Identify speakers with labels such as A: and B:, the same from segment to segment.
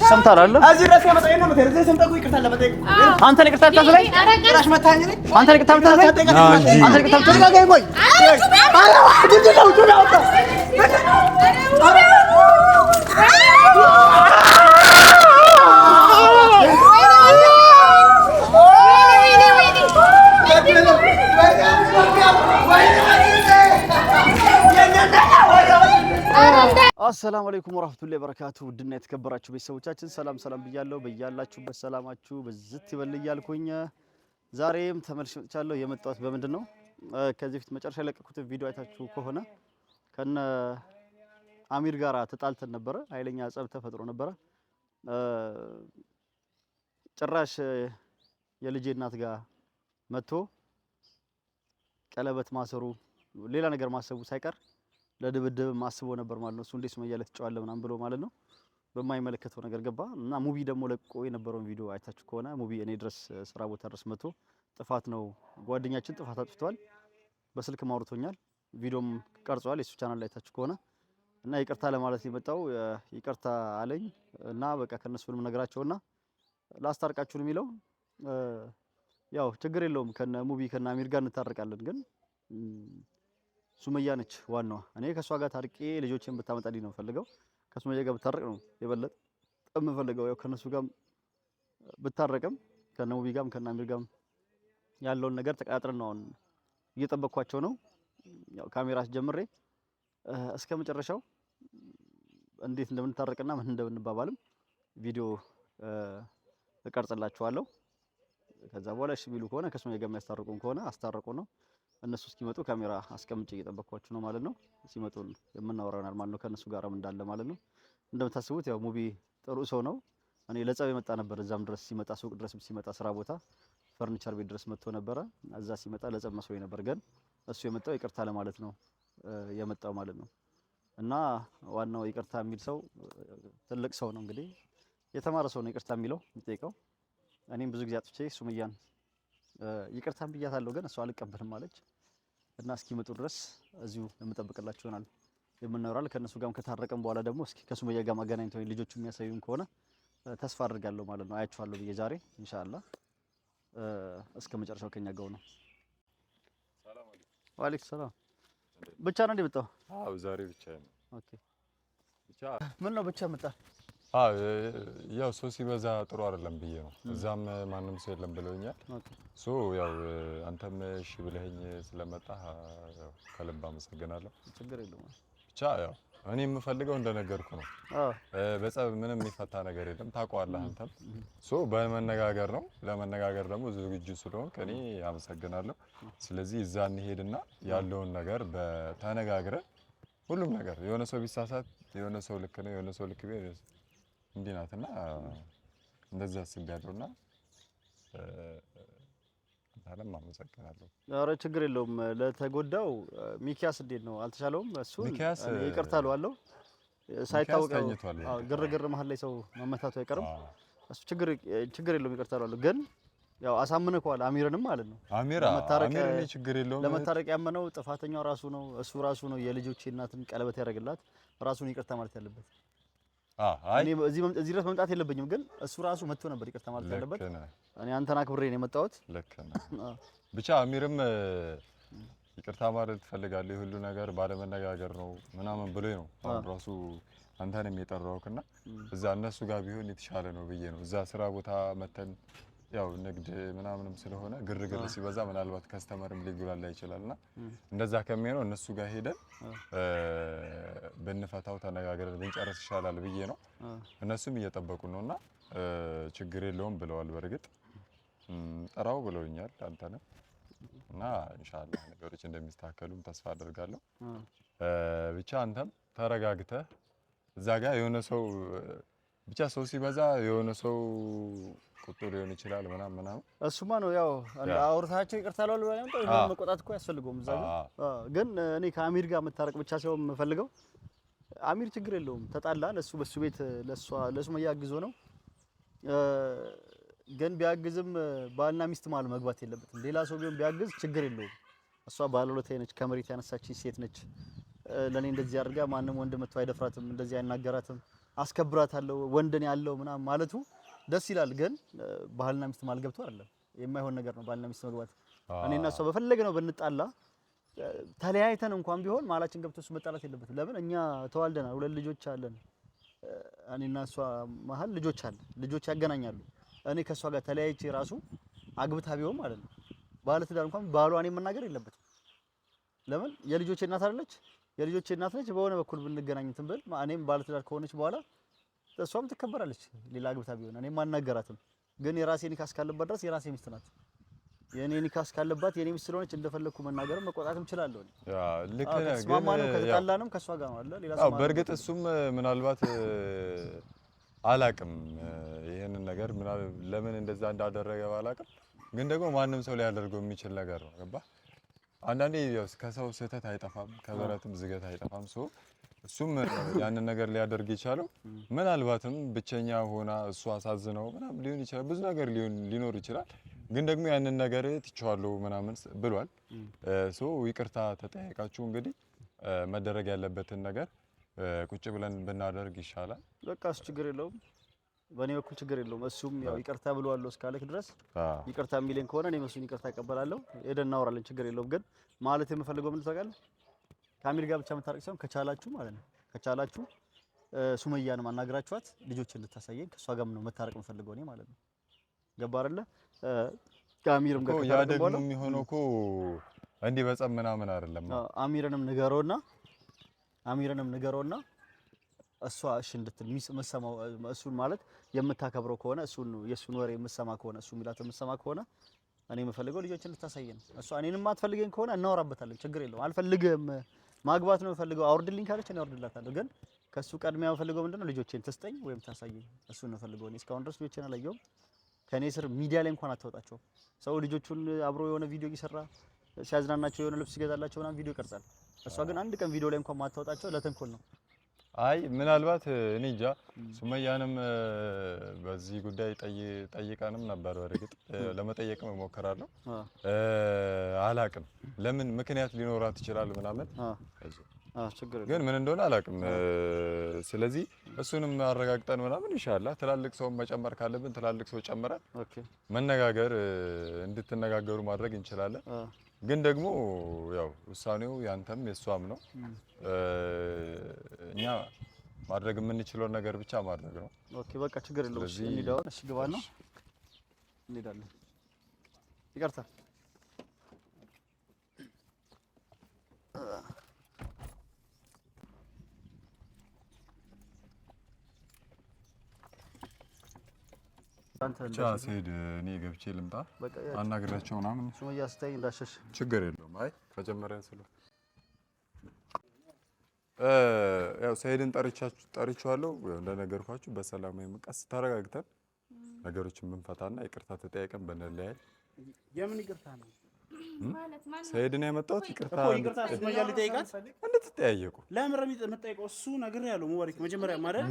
A: ሰምታል አይደል? እዚህ ድረስ ያመጣኝ ነው ማለት ነው። ሰምታኩ ይቅርታ ለመጠየቅ አንተ ነው ይቅርታ ታስበኝ ራሽ መታኝ ነኝ አንተ ነው ይቅርታ ታስበኝ አንተ ይቅርታ ተረጋጋኝ ቆይ ምንድነው ጁና ወጣ አሰላሙ አለይኩም ወራህመቱላሂ ወበረካቱ ውድና የተከበራችሁ ቤተሰቦቻችን ሰላም ሰላም ብያለሁ። በያላችሁበት ሰላማችሁ በዝት ይበል እያልኩኝ ዛሬም ተመልሼ መጥቻለሁ። የመጣሁት በምንድን ነው? ከዚህ በፊት መጨረሻ የለቀኩት ቪዲዮ አይታችሁ ከሆነ ከነ አሚር ጋራ ተጣልተን ነበረ። ኃይለኛ ጸብ ተፈጥሮ ነበረ። ጭራሽ የልጄ እናት ጋር መጥቶ ቀለበት ማሰሩ ሌላ ነገር ማሰቡ ሳይቀር ለድብድብ ማስቦ ነበር ማለት ነው። እሱ እንዴት ሱመያ ላይ ተጫዋለ ምናምን ብሎ ማለት ነው። በማይመለከተው ነገር ገባ እና ሙቪ ደግሞ ለቆ የነበረውን ቪዲዮ አይታችሁ ከሆነ ሙቪ እኔ ድረስ ስራ ቦታ ድረስ መጥቶ ጥፋት ነው ጓደኛችን ጥፋት አጥፍቷል፣ በስልክ ማውርቶኛል፣ ቪዲዮም ቀርጿል የሱ ቻናል ላይ አይታችሁ ከሆነ እና ይቅርታ ለማለት የመጣው ይቅርታ አለኝ እና በቃ ከነሱ ምንም ነገራቸውና ላስታርቃችሁ ነው የሚለው። ያው ችግር የለውም ከነ ሙቪ ከነ አሚር ጋር እንታረቃለን ግን ሱመያ ነች ዋናዋ። እኔ ከሷ ጋር ታርቄ ልጆችን ብታመጣልኝ ነው ፈልገው ከሱመያ ጋር ብታረቅ ነው የበለጠ የምፈልገው። ያው ከነሱ ጋር ብታረቅም ከነሙቢ ጋርም ከናሚር ጋርም ያለውን ነገር ተቀጣጥረን ነው እየጠበቅኳቸው ነው። ያው ካሜራ አስጀምሬ እስከ መጨረሻው እንዴት እንደምንታረቅና ምን እንደምንባባልም ቪዲዮ እቀርጽላችኋለሁ። ከዛ በኋላ እሺ ቢሉ ከሆነ ከሱመያ ጋር የሚያስታርቁን ከሆነ አስታርቁ ነው። እነሱ እስኪመጡ ካሜራ አስቀምጬ እየጠበቅኳችሁ ነው ማለት ነው። ሲመጡ የምናወራው ማለት ነው ከነሱ ጋርም እንዳለ ማለት ነው። እንደምታስቡት ያው ሙቢ ጥሩ ሰው ነው። እኔ ለጸብ የመጣ ነበር። እዛም ድረስ ሲመጣ ሱቅ ድረስ ሲመጣ ስራ ቦታ ፈርኒቸር ቤት ድረስ መጥቶ ነበረ። እዛ ሲመጣ ለጸብ መስሎኝ ነበር፣ ግን እሱ የመጣው ይቅርታ ለማለት ነው የመጣው ማለት ነው። እና ዋናው ይቅርታ የሚል ሰው ትልቅ ሰው ነው እንግዲህ የተማረ ሰው ነው ይቅርታ የሚለው የሚጠይቀው። እኔም ብዙ ጊዜ አጥፍቼ ሱመያን ይቅርታን ብያታለሁ ግን እሷ አልቀበልም አለች እና እስኪመጡ ድረስ እዚሁ የምጠብቅላችሁ ይሆናል የምናወራል። ከነሱ ጋርም ከታረቀም በኋላ ደግሞ እስኪ ከሱመያ ጋር ማገናኝተው ልጆቹ የሚያሳዩን ከሆነ ተስፋ አድርጋለሁ ማለት ነው። አያችኋለሁ ብዬ ዛሬ ኢንሻአላህ እስከ መጨረሻው ከኛ ጋር ነው። ሰላም አለይኩም። ወአለይኩም ሰላም። ብቻ ነው እንደመጣው?
B: አዎ ዛሬ ብቻ ነው።
A: ኦኬ ብቻ ምን ነው ብቻ መጣ?
B: ያው ሰው ሲበዛ ጥሩ አይደለም ብዬ ነው። እዛም ማንም ሰው የለም ብለውኛል። ሶ ያው አንተም እሺ ብለኸኝ ስለመጣ ያው ከልብ አመሰግናለሁ።
A: ችግር የለውም።
B: ብቻ ያው እኔ የምፈልገው እንደነገርኩ ነው። በጸብ ምንም የሚፈታ ነገር የለም ታውቀዋለህ አንተም። ሶ በመነጋገር ነው። ለመነጋገር ደግሞ ዝግጁ ስለሆንክ እኔ አመሰግናለሁ። ስለዚህ እዛ እንሄድና ያለውን ነገር በተነጋግረን ሁሉም ነገር የሆነ ሰው ቢሳሳት የሆነ ሰው ልክ ነው የሆነ ሰው ልክ ቢሆን እንዴ ናትና እንደዛ አስቤያለሁና አንተንም አመሰግናለሁ።
A: ኧረ ችግር የለውም። ለተጎዳው ሚኪያስ እንዴት ነው አልተሻለውም? እሱ ይቅርታ አለዋለሁ ሳይታወቅ ግርግር መሀል ላይ ሰው መመታቱ አይቀርም። እሱ ችግር የለውም ይቅርታ አለዋለሁ። ግን ያው አሳምነከዋል አሚርንም ማለት ነው።
B: አሚር ችግር የለውም።
A: ለመታረቅ ያመነው ጥፋተኛው ራሱ ነው። እሱ ራሱ ነው የልጆቼ እናትን ቀለበት ያደርግላት ራሱን ይቅርታ ማለት ያለበት። እኔ እዚህ ድረስ መምጣት የለብኝም ግን እሱ ራሱ መጥቶ ነበር ይቅርታ ማለት ያለበት። እኔ አንተን አክብሬ ነው የመጣሁት።
B: ልክ ነህ። ብቻ አሚርም ይቅርታ ማለት ትፈልጋለህ የሁሉ ነገር ባለመነጋገር ነው ምናምን ብሎኝ ነው ራሱ አንተንም የጠራሁትና እዛ እነሱ ጋር ቢሆን የተሻለ ነው ብዬ ነው። እዛ ስራ ቦታ መተን ያው ንግድ ምናምንም ስለሆነ ግርግር ሲበዛ ምናልባት ከስተመርም ሊጉላላ ይችላልና እንደዛ ከሚሆነው እነሱ ጋር ሄደን በእንፈታው ተነጋግረን ብንጨርስ ይሻላል ብዬ ነው። እነሱም እየጠበቁ ነውና ችግር የለውም ብለዋል። በርግጥ ጠራው ብለውኛል አንተንም እና ኢንሻአላህ ነገሮች እንደሚስተካከሉም ተስፋ አደርጋለሁ። ብቻ አንተም ተረጋግተህ እዛ ጋር የሆነ ሰው ብቻ ሰው ሲበዛ የሆነ ሰው ቁጡ ሊሆን ይችላል ምናምን
A: እሱማ ነው ያው አውርታቸው ይቅርታ አለው ነው መቆጣት እኮ ያስፈልገውም እዛ ግን እኔ ከአሚር ጋር መታረቅ ብቻ ሳይሆን የምፈልገው አሚር ችግር የለውም ተጣላን እሱ በሱ ቤት ለሱመያ ያግዞ ነው ግን ቢያግዝም ባልና ሚስት ማለት መግባት የለበትም። ሌላ ሰው ቢሆን ቢያግዝ ችግር የለውም። እሷ ባለውለታዬ ነች፣ ከመሬት ያነሳችኝ ሴት ነች። ለኔ እንደዚህ አድርጋ ማንም ወንድ መጥቶ አይደፍራትም፣ እንደዚህ አይናገራትም። አስከብራታለሁ ወንደኔ ያለው ምናምን ማለቱ ደስ ይላል። ግን ባህልና ሚስት ማልገብቶ አይደለም የማይሆን ነገር ነው ባልና ሚስት መግባት። እኔና እሷ በፈለግነው ብንጣላ ተለያይተን እንኳን ቢሆን ማላችን ገብቶ እሱ መጣላት የለበትም። ለምን እኛ ተዋልደናል፣ 2 ልጆች አለን። እኔና እሷ መሀል ልጆች አለ፣ ልጆች ያገናኛሉ። እኔ ከእሷ ጋር ተለያይቼ ራሱ አግብታ ቢሆን ማለት ነው ባለ ትዳር እንኳን ባሏ እኔ መናገር የለበትም። ለምን የልጆቼ እናት አይደለች? የልጆቼ እናት ነች። በሆነ በኩል ብንገናኝ እንትን ብል እኔም ባለ ትዳር ከሆነች በኋላ እሷም ትከበራለች። ሌላ አግብታ ቢሆን እኔም አናገራትም። ግን የራሴ ኒካስ ካለባት ድረስ የራሴ ሚስት ናት። የኔ ኒካስ ካለባት የኔ ሚስት ስለሆነች እንደፈለኩ መናገርም መቆጣትም እችላለሁ።
B: ልክ ነህ።
A: ግን ከተጣላንም ከሷ ጋር ነው አለ ሌላ ሰው።
B: በእርግጥ እሱም ምናልባት አላቅም ይሄንን ነገር ለምን እንደዛ እንዳደረገ ባላቅም፣ ግን ደግሞ ማንም ሰው ሊያደርገው የሚችል ነገር ነው። ገባ? አንዳንዴ ያው ከሰው ስህተት አይጠፋም፣ ከበረትም ዝገት አይጠፋም። እሱም ያንን ነገር ሊያደርግ የቻለው ምናልባትም ብቸኛ ሆና እሱ አሳዝነው ምናምን ሊሆን ይችላል። ብዙ ነገር ሊኖር ይችላል። ግን ደግሞ ያንን ነገር ትቼዋለሁ ምናምን ብሏል። ይቅርታ ተጠያይቃችሁ እንግዲህ መደረግ ያለበትን ነገር ቁጭ ብለን ብናደርግ ይሻላል።
A: በቃ እሱ ችግር የለውም፣ በእኔ በኩል ችግር የለውም። እሱም ያው ይቅርታ ብሏለሁ እስካለክ ድረስ ይቅርታ የሚለኝ ከሆነ እኔም እሱን ይቅርታ እቀበላለሁ። ሄደን እናወራለን፣ ችግር የለውም። ግን ማለት የምፈልገው ምን ታውቃለህ? ከአሚር ጋር ብቻ መታረቅ ሳይሆን ከቻላችሁ ማለት ነው ከቻላችሁ ሱመያንም አናግራችኋት ልጆችን ልታሳየኝ ከሷ ጋር ነው መታረቅ የምፈልገው እኔ ማለት ነው። ገባ አይደለ? ከአሚርም ጋር
B: ያ ደግሞ የሚሆነው እኮ እንዲህ በጸብ ምናምን አይደለም። አሚርንም ንገረውና እሷ እሺ እንድትል መሰማው እሱን ማለት የምታከብረው ከሆነ የእሱን ወሬ የምሰማ ከሆነ እሱ የሚላት የምሰማ ከሆነ እኔ የምፈልገው ልጆችን ልታሳየኝ። እሷ እኔንም ማትፈልገኝ ከሆነ እናወራበታለን፣ ችግር የለውም። አልፈልግም ማግባት ነው የምፈልገው አውርድልኝ ካለች እኔ አውርድላታለሁ። ግን ከሱ ቀድሚያ የምፈልገው ምንድነው ልጆችን ትስጠኝ ወይም ታሳየኝ። እሱን ነው የምፈልገው። እኔ እስካሁን ድረስ ልጆችን አላየሁም። ከኔ ስር ሚዲያ ላይ እንኳን አታወጣቸው። ሰው ልጆቹን አብሮ የሆነ ቪዲዮ እየሰራ ሲያዝናናቸው የሆነ ልብስ ይገዛላቸው ምናምን ቪዲዮ ይቀርጻል። እሷ ግን አንድ ቀን ቪዲዮ ላይ እንኳን ማታወጣቸው ለተንኮል ነው። አይ ምናልባት እኔ እንጃ ሱመያንም በዚህ ጉዳይ ጠይቀንም ነበር። በርግጥ ለመጠየቅም እሞክራለሁ። አላቅም ለምን ምክንያት ሊኖራት ይችላል ምናምን ግን ምን እንደሆነ አላቅም። ስለዚህ እሱንም አረጋግጠን ምናምን ኢንሻአላህ ትላልቅ ሰው መጨመር ካለብን ትላልቅ ሰው ጨምረን መነጋገር እንድትነጋገሩ ማድረግ እንችላለን። ግን ደግሞ ያው ውሳኔው ያንተም የሷም ነው። እኛ ማድረግ የምንችለው ነገር ብቻ ማድረግ ነው። ኦኬ
A: በቃ ችግር የለውም። እሺ እንሂዳለን። እሺ ግባና እንሄዳለን። ይቅርታ
B: ብቻ ስሄድ እኔ ገብቼ ልምጣ አናግራቸው ምናምን
A: ሱመያ ስታይ እንዳሸሽ
B: ችግር የለውም። አይ መጀመሪያ ያው ሰይድን ጠርቻለሁ እንደነገርኳችሁ በሰላማዊ ቀስ ተረጋግተን ነገሮችን ብንፈታና ይቅርታ ተጠያይቀን ብንለያይ።
C: የምን ይቅርታ ነው
B: ማለት ሰይድን ያመጣሁት ይቅርታ
C: ሱመያ ሊጠይቃት
B: እንድትጠያየቁ
C: ለምን የምትጠይቀው? እሱ ነገር ያለው ሙባሪክ መጀመሪያ ማለት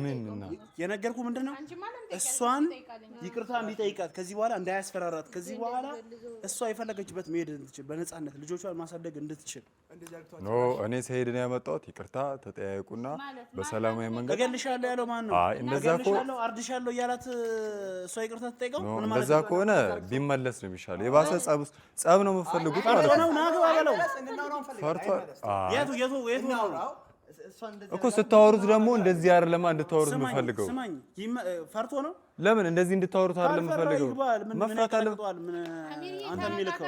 C: የነገርኩ ምንድነው እሷን ይቅርታ እንዲጠይቃት ከዚህ በኋላ እንዳያስፈራራት ከዚህ በኋላ እሷ የፈለገችበት መሄድ እንድትችል በነፃነት ልጆቿን ማሳደግ እንድትችል
B: ኖ እኔ ሰይድን ያመጣሁት ይቅርታ ተጠያየቁና በሰላማዊ መንገድ
C: እገልሻለሁ ያለው ማን ነው?
B: አይ እንደዛ
C: እገልሻለሁ አርድሻለሁ ያላት እሷ ይቅርታ ትጠይቀው ምን ማለት
B: እንደዛ ከሆነ ቢመለስ ነው የሚሻለው። የባሰ ጸብ ነው የምትፈልጉት ማለት ነው።
C: ናገባ በለው
B: ፈርቷል።
C: የቱ ነው
B: እኮ ስታወሩት ደግሞ እንደዚህ አይደለም እንድታወሩት የምፈልገው።
C: ስማኝ ፈርቶ ነው።
B: ለምን እንደዚህ እንድታወሩት አይደለም የምፈልገው። መፍራት አለ
C: አንተ የሚልከው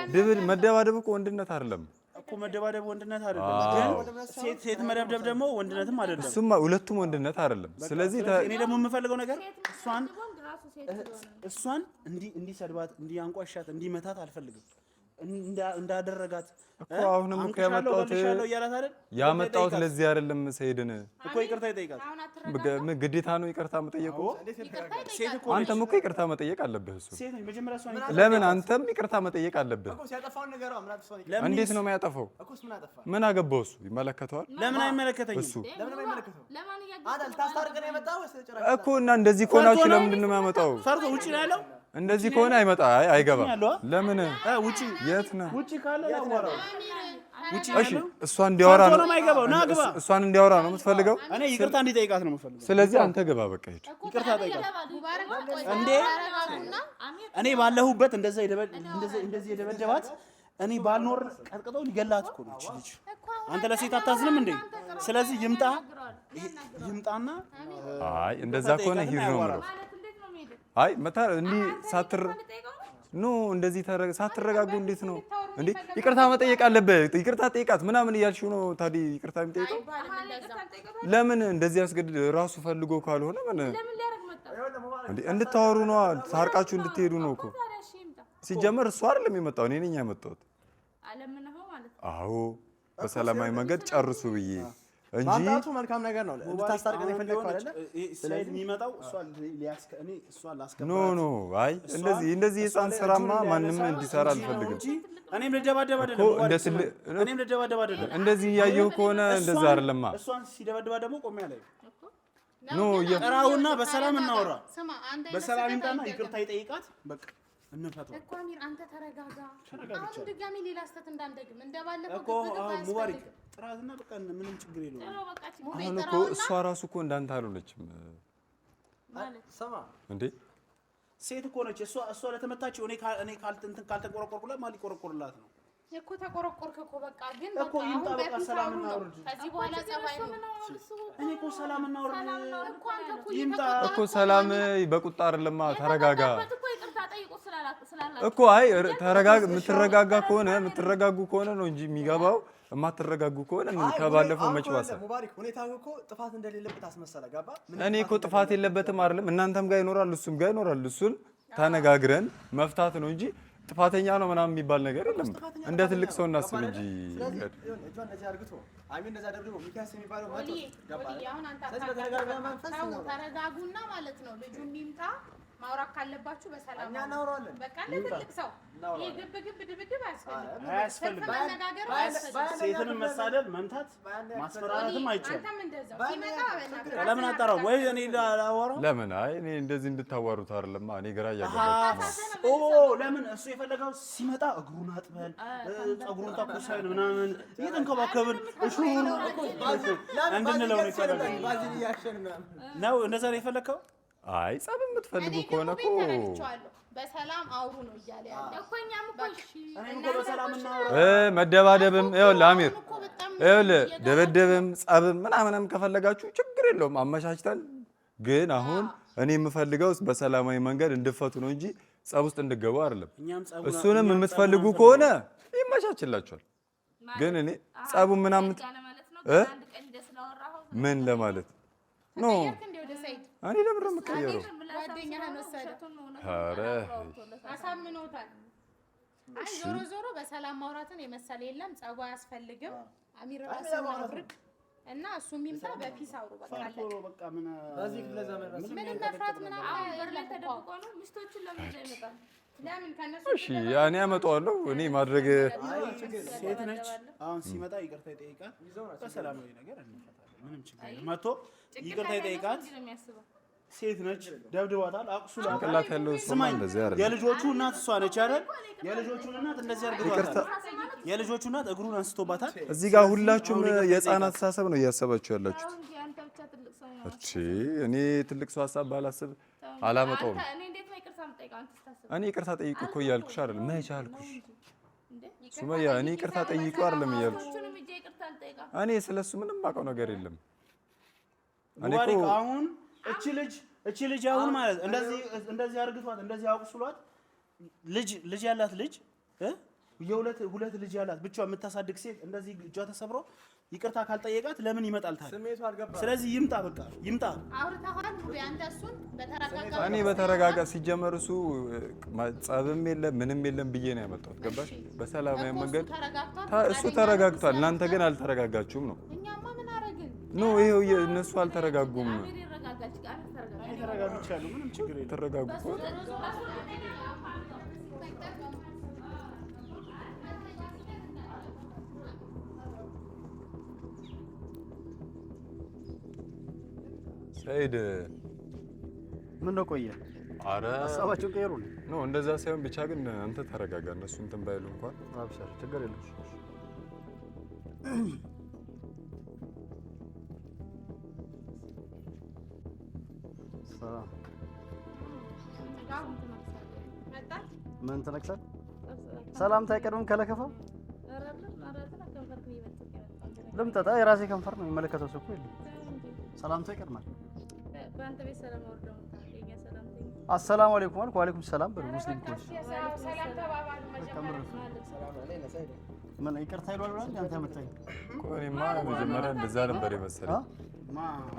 B: መደባደብ እኮ ወንድነት አይደለም
C: እኮ መደባደብ ወንድነት አይደለም። ግን ሴት መደብደብ ደግሞ ወንድነትም አይደለም።
B: እሱማ ሁለቱም ወንድነት አይደለም። ስለዚህ
C: እኔ ደግሞ የምፈልገው ነገር እሷን እንዲሰድባት፣ እንዲያንቋሻት፣ እንዲመታት አልፈልግም። እንዳደረጋት
B: እኮ አሁንም እኮ ያመጣሁት ለዚህ አይደለም። ሰይድን
C: እኮ ይቅርታ ይጠይቃል።
B: ግዴታ ነው ይቅርታ መጠየቁ። አንተም እኮ ይቅርታ መጠየቅ አለብህ። እሱ ለምን አንተም ይቅርታ መጠየቅ አለብህ። እንዴት ነው የሚያጠፋው? ምን አገባው? እሱ ይመለከተዋል።
C: ለምን አይመለከተኝም?
B: እሱ እኮ እና እንደዚህ ከሆናችሁ ለምንድን ነው የሚያመጣው?
C: ፈርቶ ውጪ ነው ያለው።
B: እንደዚህ ከሆነ አይገባም። ለምን
C: ውጪ
B: የት ነው?
C: ውጪ ካለ ያወራው
B: እሺ እሷን እንዲያወራ ነው
C: ግባ።
B: እሷን እንዲያወራ ነው የምትፈልገው?
C: እኔ ይቅርታ እንዲጠይቃት ነው የምፈልገው።
B: ስለዚህ አንተ ግባ በቃ ሂድ።
C: ይቅርታ ጠይቃት እንዴ። እኔ ባለሁበት እንደዚህ የደበደባት እኔ ባልኖር ቀጥቅጠው ሊገላት እኮ ነው ልጅ። አንተ ለሴት አታዝንም እንዴ? ስለዚህ ይምጣና
B: አይ እንደዛ ከሆነ ሂድ ነው የምለው። አይ መታ እንዲህ እንደዚህ ሳትረጋጉ እንዴት ነው እንዴ? ይቅርታ መጠየቅ አለበት። ይቅርታ ጠይቃት ምናምን እያልሽው ነው ታዲያ ይቅርታ የሚጠይቀው ለምን? እንደዚህ ያስገድድ ራሱ ፈልጎ ካልሆነ ምን እንዴ? እንድታወሩ ነው ታርቃችሁ እንድትሄዱ ነው እኮ። ሲጀመር እሱ አይደለም የመጣው እኔ ነኝ ያመጣሁት። አዎ በሰላማዊ መንገድ ጨርሱ ብዬ እንጂ
D: ማምጣቱ መልካም ነገር ነው። እንድታስታርቀን የፈለግከው አይደለ?
C: ስለዚህ የሚመጣው
B: ኖ አይ እንደዚህ የህፃን ስራማ ማንም እንዲሰራ አልፈልግም።
C: እኔም ልደባደብ አይደለም
B: እንደዚህ እያየሁ ከሆነ እንደዛ አይደለማ።
C: እሷን ሲደባደባ ደግሞ ቆሜ አለ
B: ጥራውና
C: በሰላም እናወራ። በሰላም ይምጣና ይቅርታ ይጠይቃት በቃ እንፈታው
E: እኮ አሚር አንተ ተረጋጋ። አሁን ድጋሚ ሌላ ስተት እንዳንደግም እንደባለፈው
C: እኮ ሙባሪክ ጥራትና በቃ ምንም ችግር የለውም።
B: አሁን እኮ እሷ ራሱ እኮ እንዳንተ አልሆነችም
D: ማለት ሰማ
B: እንዴ
C: ሴት እኮ ነች እሷ ለተመታችው እኔ ካልተቆረቆርኩላት ማን ሊቆረቆርላት ነው
E: እኮ ተቆረቆርክ እኮ በቃ ግን
C: እኮ ይምጣ በቃ ሰላም እናውርድ።
E: ከዚህ በኋላ ጸባይ ነው
C: እኔ እኮ ሰላም እናውርድ
E: እኮ አንተ እኮ
C: ይምጣ
B: እኮ ሰላም በቁጣ አይደለማ ተረጋጋ እኮ አይ የምትረጋጋ ከሆነ የምትረጋጉ ከሆነ ነው እንጂ የሚገባው የማትረጋጉ ከሆነ ምን ከባለፈው መች ባሰ
D: ሙባሪክ ሁኔታው እኮ ጥፋት እንደሌለበት አስመሰለ ገባ
B: እኔ እኮ ጥፋት የለበትም አይደለም እናንተም ጋር ይኖራል እሱም ጋር ይኖራል እሱን ተነጋግረን መፍታት ነው እንጂ ጥፋተኛ ነው ምናምን የሚባል ነገር የለም እንደ ትልቅ ሰው እናስብ እንጂ
D: እጇን እንደዚህ አርግቶ አሚን እንደዛ ደብድቦ ሚካስ የሚባለው ማለት
E: ገባ አሁን አንተ ተረጋጉና ማለት ነው ልጁ እንዲምጣ ማውራት ካለባችሁ በሰላም
D: እኛ እናወራለን
E: በቃ ለትልቅ ሰው ይሄ ግብ ድብድብ አያስፈልግም
C: ሴትን መሳደብ መምታት ማስፈራራትም አይቻልም
E: አንተም እንደዛው ሲመጣ
C: ለምን አጣራው ወይ እኔ ላወራው
B: ለምን አይ እኔ እንደዚህ እንድታዋሩት አይደለም እኔ ግራ ያያያችሁ
C: ለምን እሱ የፈለገው ሲመጣ እግሩን አጥበን ጸጉሩን ተኩሰን ምናምን እየተንከባከብን እሹ እንድንለው ነው የፈለገው ነው እንደዛ ነው የፈለከው
B: አይ ጸብ የምትፈልጉ ከሆነ እኮ
E: በሰላም አውሩ ነው እያለ ያለ እኮ እኛም እኮ እሺ
C: እኔም እኮ በሰላም እናውራ
B: መደባደብም ይኸውልህ አሚር ይኸውልህ ደበደብም ጸብም ምናምንም ከፈለጋችሁ ችግር የለውም አመቻችተን ግን አሁን እኔ የምፈልገው በሰላማዊ መንገድ እንድፈቱ ነው እንጂ ጸብ ውስጥ እንድገቡ አይደለም እሱንም የምትፈልጉ ከሆነ ይመቻችላችኋል ግን እኔ ጸቡ ምናምን ምን ለማለት ኖ እኔ ለምን ነው የምቀየረው?
E: ጓደኛህን ወሰደ።
B: ኧረ
E: አሳምኖታል። አይ ዞሮ በሰላም ማውራትን የመሰለ የለም። ጸቡ አያስፈልግም። አሚር ራስን አውርድ እና እሱ የሚምጣ በፒስ አውሩ በቃ አለ።
C: በቃ ምን
D: በዚህ ክፍለ ዘመን
E: ምን መፍራት ምናምን በር ላይ ተደብቆ ነው ሚስቶችን ለምን ይመጣል? ለምን ከነሱ
B: እሺ ያኔ ያመጣዋለሁ እኔ ማድረግ
C: ሴት ነች። አሁን ሲመጣ ይቅርታ ይጠይቃል። በሰላማዊ ነገር እንፈታለን። ምንም ችግር የለም። መጥቶ ይቅርታ ይጠይቃት። ሴት ነች። ደብድባታል፣ አቁሱላታል።
B: ጭንቅላት ያለው ሰው እንደዚህ አይደል?
C: የልጆቹ እናት እሷ ነች አይደል? የልጆቹን እናት እንደዚህ አድርጓታል። የልጆቹ እናት እግሩን አንስቶባታል።
B: እዚህ ጋር ሁላችሁም የህፃናት አስተሳሰብ ነው እያሰባችሁ ያላችሁት። እሺ እኔ ትልቅ ሰው ሀሳብ ባላስብ አላመጣውም። እኔ ይቅርታ ጠይቁ እኮ እያልኩሽ አይደል? መች አልኩሽ? ሱመያ እኔ ይቅርታ ጠይቁ አይደለም እያልኩሽ። እኔ ስለሱ ምንም አውቀው ነገር የለም። እኔ እኮ
C: አሁን እቺ ልጅ አሁን ማለት እንደዚህ አርግቷት እንደዚህ አቁስሏት ልጅ ያላት ልጅ ሁለት ልጅ ያላት ብቻ የምታሳድግ ሴት እንደዚህ እጇ ተሰብሮ ይቅርታ ካልጠየቃት ለምን ይመጣል ታዲያ?
D: ስሜቱ አልገባም።
C: ስለዚህ ይምጣ በቃ ይምጣ።
E: አውርተዋል አንተ እሱን በተረጋጋ
B: እኔ በተረጋጋ ሲጀመር እሱ ጸብም የለም ምንም የለም ብዬ ነው ያመጣሁት። ገባሽ? በሰላማዊ መንገድ እሱ ተረጋግቷል። እናንተ ግን አልተረጋጋችሁም ነው።
E: እኛማ ምን አረግን?
B: ኖ ይሄው እነሱ አልተረጋጉም።
C: ተረጋግቻለሁ። ምንም ችግር የለም።
B: ተረጋጉ እኮ ሰይድ
A: ምን ነው ቆየ?
B: አረ
A: ሀሳባችሁን ቀይሩ
B: ነው እንደዛ ሳይሆን ብቻ ግን አንተ ተረጋጋ። እነሱ እንትን ባይሉ እንኳን
A: አብሽር ችግር የለም። ምን ተነክሳል? ሰላምታ አይቀርም ከለከፋ ልምጣ። የራሴ ከንፈር ነው የሚመለከተው ሰው እኮ የለም። ሰላምታ ይቀርማል።
F: በአንተ ቤት ሰላም ወርደው የኛ ሰላምታ
A: አሰላሙ አለይኩም አልኩ። ወአለይኩም ሰላም በሉ። ሙስሊም ኮሽ
E: ሰላም ተባባሉ መጀመሪያ።
A: ምን ይቅርታ ይሏል ብላ አንተ ያመጣኝ
B: እኔማ መጀመሪያ እንደዛ ነበር የመሰለኝ።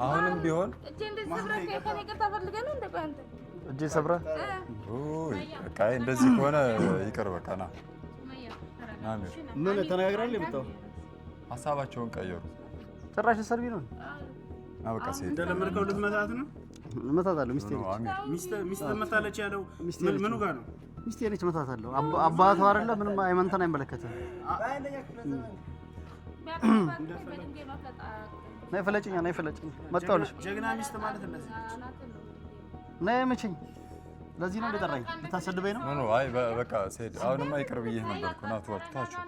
B: አሁንም ቢሆን
F: እጄ እንደዚህ ሰብረህ ከኔ ይቅርታ ፈልገህ ነው እንደ አንተ
A: እጄ ሰብረህ
B: በቃ እንደዚህ ከሆነ ይቅር በቃ ና ናሚር
A: ምን ተነጋግራል የመጣው
B: ሀሳባቸውን ቀየሩ።
A: ጭራሽ ሰርቢ ነው
B: አበቃ ሲሄድ
C: እንደለመድከው ልትመታት ነው።
A: እመታታለሁ።
C: ሚስቴ መታለች ያለው ምኑ ጋር ነው?
A: ሚስቴ ነች እመታታለሁ። አባቷ አይደለ ምንም አይመንተን አይመለከትም። ነይ ፈለጭኛ ነይ ፈለጭኛ መጣሁልሽ።
C: ጀግና ሚስት ማለት እንደዚህ
A: ነይ መችኝ። ለዚህ ነው እንደጠራኝ ልታሰድበኝ ነው?
B: ኖ አይ በቃ ሲሄድ አሁንማ ይቅር ብዬሽ ነበርኩ። ና ተዋችሁ።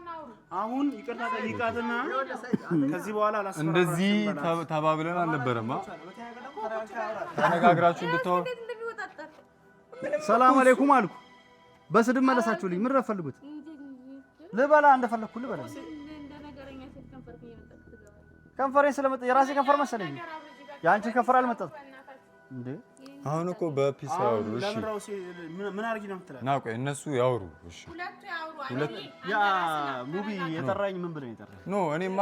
C: አሁን ይቅርታ ጠይቃትና ከዚህ በኋላ አላስፈራራችሁም።
B: እንደዚህ ተባብለን አልነበረማ። ተነጋግራችሁ እንድትወው
A: ሰላም አለይኩም አልኩ። በስድብ መለሳችሁልኝ። ምን ረፈልጉት? ልበላ እንደፈለኩ ልበላ። ከንፈሬን ስለመጣ የራሴ ከንፈር መሰለኝ። ያንቺ ከንፈር አልመጣም እንዴ?
B: አሁን እኮ በፒስ ያወሩ። እሺ
C: ምን አርጊ ነው የምትለው?
B: ና ቆይ እነሱ ያወሩ። እሺ
A: ያ ሙቢ የጠራኝ ምን ብለኝ የጠራኝ?
B: ኖ እኔማ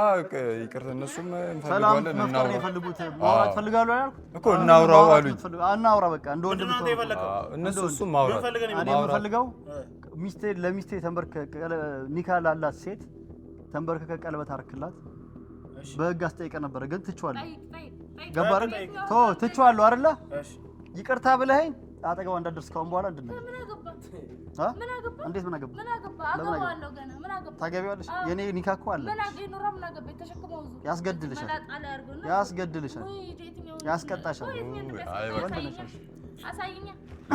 B: ይቅርታ እነሱም እንፈልጋለን እናውራ
A: ፈልጉት ማውራት ፈልጋለሁ ያልኩት
B: እኮ እናውራው አሉኝ።
A: እናውራ በቃ እንደ ወንድም
B: እነሱ እሱም ማውራት
A: እኔ የምፈልገው ሚስቴ ለሚስቴ ተንበርከክ ኒካ ላላት ሴት ተንበርከከ ቀለበት አርክላት በህግ አስጠይቀ ነበር ግን ትቼዋለሁ። ገባህ አይደል? ትቼዋለሁ አይደለ? ይቅርታ ብለኸኝ አጠገቧ እንዳትደርስ ካሁን በኋላ እንድነው ምን አገባ? እንዴት ምን አገባ? አገባዋለሁ ገና ምን አገባ? ታገቢዋለሽ? የኔ ኒካ እኮ አለ። ምን አገባ? ኑራ ምን አገባ? ተሸክመው ዙ ያስገድልሻል፣ ያስቀጣሻል።
B: አይ በቃ
F: አሳይኛ።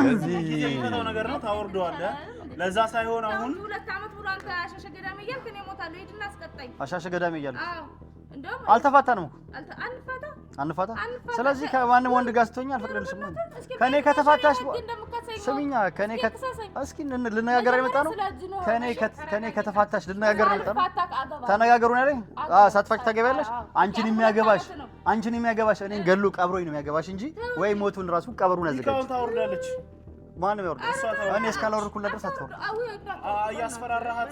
B: ለዚህ
C: የፈታው ነገር ነው ታወርደዋለህ። ለዛ ሳይሆን አሁን
F: 2 ዓመት ሙሉ አንተ አሻሸ ገዳሜ እያልክ እኔ እሞታለሁ። ሂድና አስቀጣኝ።
A: አሻሸ ገዳሜ እያልክ
F: አዎ እንደውም
A: አልተፋታንም እኮ
F: አንፋታ።
A: ስለዚህ ከማንም ወንድ ጋር ስትሆኝ አልፈቅድልሽም። ከኔ ከተፋታሽ ስሚኛ፣ ከኔ እስኪ ልነጋገር የመጣ ነው። ከኔ ከተፋታሽ ልነጋገር የመጣ ነው። ተነጋገሩ ነው ያለኝ። ሳትፋች ታገቢያለሽ። አንቺን የሚያገባሽ እኔን ገሎ ቀብሮኝ ነው የሚያገባሽ እንጂ ወይ ሞቱን ራሱ ቀብሩን ያዘጋጅ
C: ታወርዳለች።
A: ማንም ያወርድ? እኔ እስካላወርድኩላት ድረስ አታወርድ።
C: እያስፈራራሃት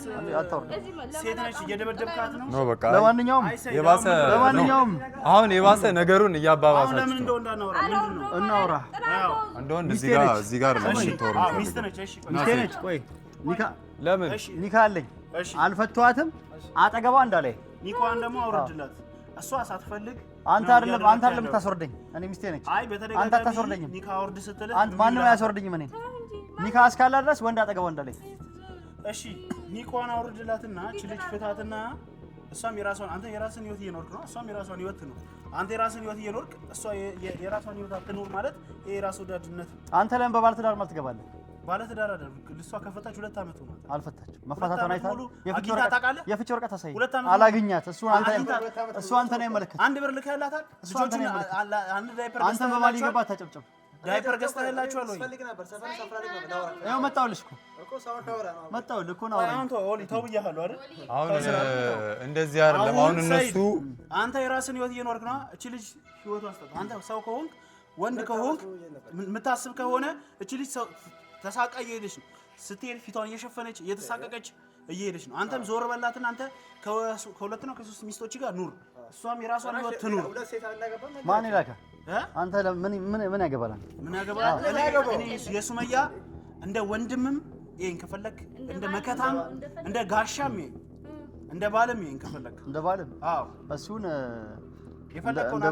C: ሴት ነች፣ እየደበደብካት ነው።
B: ኖ በቃ
A: ለማንኛውም
B: አሁን የባሰ ነገሩን እያባባሳችሁ
C: ለምን እንደው እንዳናወራ ምንድነው?
A: እናውራ
B: እንደው እዚህ ጋር ለምን ተወሩ?
C: ሚስት ነች። እሺ
A: ሚስቴ ነች። ቆይ ኒካ
B: ለምን
A: ኒካ አለኝ። አልፈቷትም። አጠገቧ እንዳላይ
C: ኒካዋን ደግሞ አውርድላት። እሷ ሳትፈልግ
A: አንተ አይደለም የምታስወርደኝ። እኔ ሚስቴ ነች። አንተ አታስወርደኝም።
C: ኒካ አውርድ ስትል
A: አንተ ማንም አያስወርደኝም። እኔ ኒካ እስካላ ድረስ ወንድ አጠገቧ እንዳላይ።
C: እሺ ኒካዋን አውርድላትና ልጅ ፍታትና እሷም የራሷን አንተ የራስን ህይወት እየኖርክ ነው። እሷም የራሷን ህይወት ነው። አንተ የራስን ህይወት እየኖርክ እሷ የራሷን ህይወት አትኖር ማለት ይሄ የራስ ወዳድነት።
A: አንተ ለምን በባለ ትዳር ማለት ትገባለህ?
C: ባለ ትዳር አይደል? እሷ ከፈታች 2 ዓመት ሆኗል።
A: አልፈታችም። መፋታቷን አይታል። የፍቺ ወረቀት አሳይ።
C: 2 ዓመት
A: አላግኛት። እሱ አንተ ነው የመለከት።
C: 1 ብር ልከህላታል። ልጆቹን አንድ ዳይፐር
A: አንተ በማል ይገባ ታጨብጨብ።
C: ዳይፐር ገዝተህላችኋል ወይ?
A: ያው መጣሁልሽ እኮ መጣሁልህ እኮ ነው።
C: አሁን ተው ብያለሁ አይደል?
B: አሁን እንደዚህ አይደለም። አሁን እነሱ
C: አንተ የራስን ህይወት እየኖርክ ነው። እቺ ልጅ ህይወቷ አስጠጣ። አንተ ሰው ከሆንክ ወንድ ከሆንክ የምታስብ ከሆነ እቺ ልጅ ሰው ተሳቃ እየሄደች ነው። ስትሄድ ፊቷን እየሸፈነች እየተሳቀቀች እየሄደች ነው። አንተም ዞር በላትና አንተ ከ2 ነው ከ3 ሚስቶች ጋር ኑር። እሷም የራሷን ህይወት ትኑር።
A: ማን ይላካ? አንተ ምን ያገባላል?
C: ምን ያገባላል? እኔ የሱመያ እንደ ወንድምም ይሄን ከፈለክ እንደ መከታም እንደ ጋሻም ይሄን እንደ ባልም ይሄን ከፈለክ
A: እንደ ባልም
C: አዎ
A: እሱን
C: የፈለከውን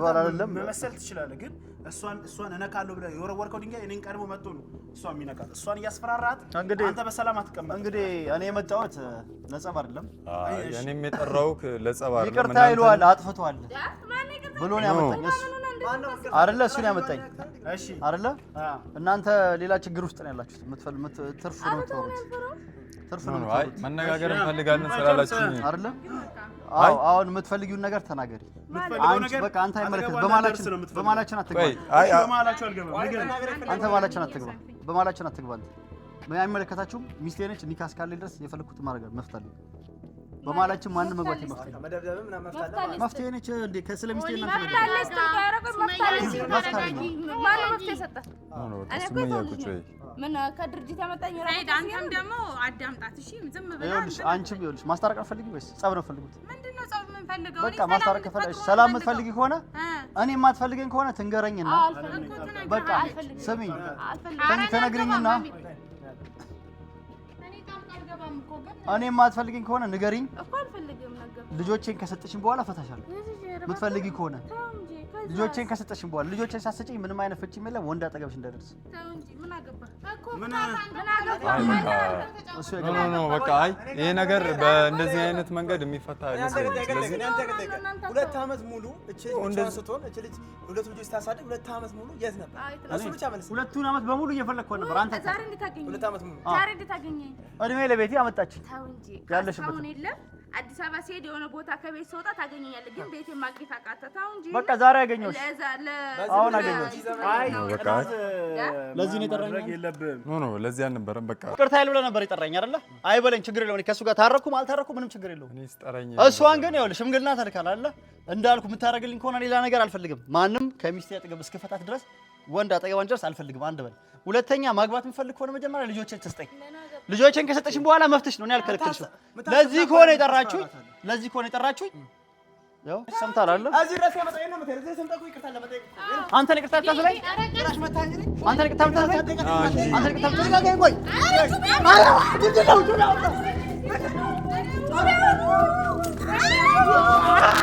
C: መመሰል ትችላለህ። ግን እሷን እነካለሁ ብለህ የወረወርከው ድንጋይ እኔን ቀድሞ መጥቶ ነው እሷን የሚነካት። እሷን እያስፈራራት አንተ በሰላም አትቀመጥ።
A: እንግዲህ እኔ የመጣሁት ለጸብ አይደለም።
B: እኔም የጠራሁህ ለጸብ አይደለም።
A: ይቅርታ ይሏል አጥፍቷል ብሎ ነው ያመጣኝ። አይደለ? እሱን ያመጣኝ
C: እሺ
A: አይደለ? እናንተ ሌላ ችግር ውስጥ ነው ያላችሁት። ትርፍ ነው ተወሩት። ትርፍ ነው።
B: አይ መነጋገር እንፈልጋለን ስላላችሁኝ አይደለ?
A: አዎ አሁን የምትፈልጊውን ነገር ተናገሪ። አንቺ በቃ አንተ አይመለከትም። በማላችን አትግባ።
B: አይ
C: በማላችን አልገባም።
A: አንተ በማላችን አትግባ። በማላችን አትግባ። አንተ አይመለከታችሁም። ሚስቴ ነች። ኒካ እስካለ ድረስ የፈለኩት ማድረግ መፍታለሁ። በማላችን ማንም መግባት ይመፍታል። መፍትሄ ነች እንዴ? ከስለ ሚስቴ እና
F: ምን ከድርጅት ያመጣኝ
E: ሳይድ አንተም ደግሞ አዳምጣት። እሺ ዝም ብለህ
A: ይኸውልሽ፣ አንቺም ይኸውልሽ ማስታረቅ ፈልጊ ወይስ ጸብ ነው ፈልጉት?
E: ምንድነው ጸብ የምንፈልገው?
A: በቃ ማስታረቅ ከፈለግሽ ሰላም የምትፈልጊ ከሆነ እኔ የማትፈልገኝ ከሆነ ትንገረኝና በቃ ስሚኝ፣ ተነግሪኝና እኔ የማትፈልጊኝ ከሆነ ንገሪኝ። ልጆቼን ከሰጠሽኝ በኋላ ፈታሻለሁ። የምትፈልጊ ከሆነ ልጆቼን ከሰጠሽኝ በኋላ ልጆቼን ሳትሰጪኝ ምንም አይነት ፍቺም የለም። ወንድ አጠገብሽ እንዳይደርስ።
B: በቃ አይ ይሄ ነገር በእንደዚህ አይነት መንገድ የሚፈታ አይመስለኝም። ስለዚህ
D: 2 ዓመት ሙሉ እቺ ልጅ ስትሆን እቺ ልጅ 2 ልጆች ስታሳድግ 2 ዓመት ሙሉ የት ነበር? እሱ ብቻ መልስ።
A: 2 ዓመት በሙሉ እየፈለግኩ ነበር። አንተ
F: ዛሬ እንድታገኘኝ
D: 2 ዓመት ሙሉ
F: ዛሬ እንድታገኘኝ
A: እድሜ ለቤቴ አመጣች።
F: ተው እንጂ
A: ያለሽበት
F: አሁን የለም። አዲስ አበባ ሲሄድ የሆነ ቦታ ከቤት ስወጣ ታገኘኛለህ፣ ግን ቤቴ ማግኘት አቃተህ። ተው እንጂ
A: በቃ ዛሬ አገኘሁሽ። አሁን አገኘሁሽ።
C: አይ
B: በቃ
A: ለዚህ ነው የጠራኝ።
C: የለብህም
B: ኖ ለዚህ አልነበረም። በቃ
A: ይቅርታ ይል ብለህ ነበር የጠራኝ አይደለ? አይበለኝ፣ ችግር የለውም። ከእሱ ጋር ታረኩም አልታረኩም ምንም ችግር የለውም።
B: እኔ ስጠራኝ
A: እሷን ግን ይኸውልሽ ሽምግልና ተልካል አይደለ? እንዳልኩ የምታደርግልኝ ከሆነ ሌላ ነገር አልፈልግም። ማንም ከሚስቴ አጠገብ እስክፈታት ድረስ ወንድ አጠገቧን ድረስ አልፈልግም። አንድ በል። ሁለተኛ ማግባት የምፈልግ ከሆነ መጀመሪያ ልጆቼን ትስጠኝ። ልጆቼን ከሰጠሽኝ በኋላ መፍትሽ ነው። እኔ አልከለከልሽም። ለዚህ ከሆነ የጠራችሁኝ ያው ሰምታል አይደል?
D: እዚህ ድረስ ያመጣኝ ነው ማለት ነው። ሰምታኩ ይቅርታ ለመጠየቅ
A: አንተ ይቅርታ ታስለኝ አንተ ይቅርታ ታስለኝ አንተ ይቅርታ ታስለኝ ቆይ አረ